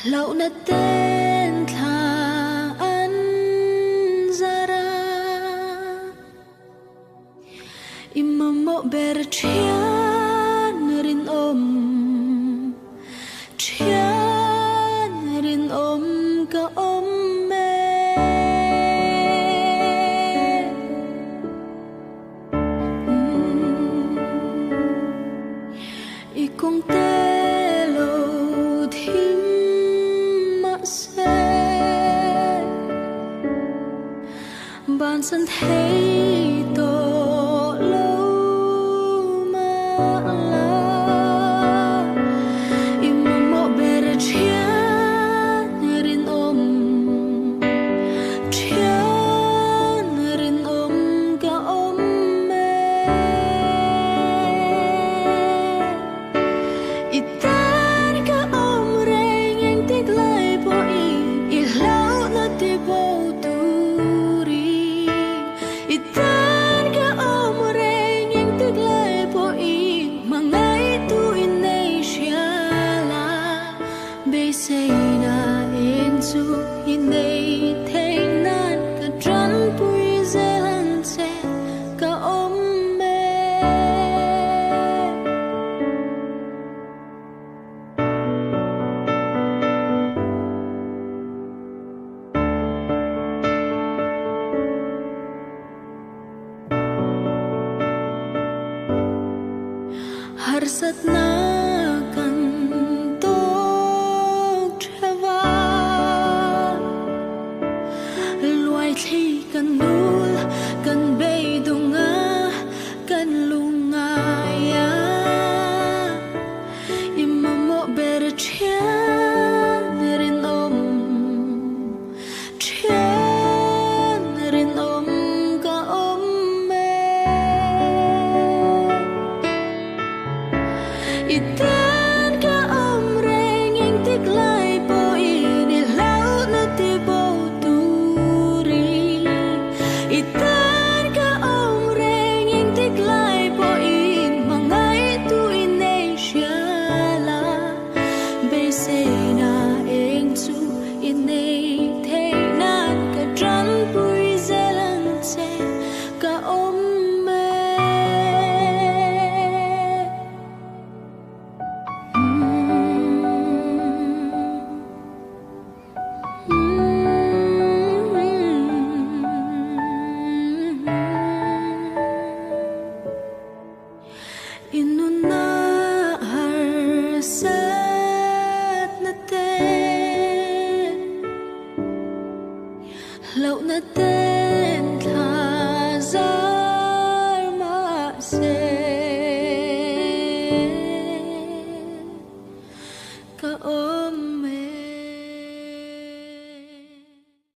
Lâu na tên thà ăn zara imamo berchian rin chian rin ka me ikong telo thim ban san thấy to lâu mà la imamo berchian rin ka me itan ka reng yang tiglay po ilaw na tibo itan ka reng yang tiglay po mga ito inay Besay na insu inay tingnan ka dran puy zelan se ka harsat na kan tok treva luai thi kan nul kan bei dunga kan lunga ya imamo berchian rin ka itan ka reng yang tiglay po inilaw na tibo turi itan ka reng yang tiglay po mga ito inay Besay na ingsu inay tingnan ka dran puy zelan se ka inuna harsat na te lâu na te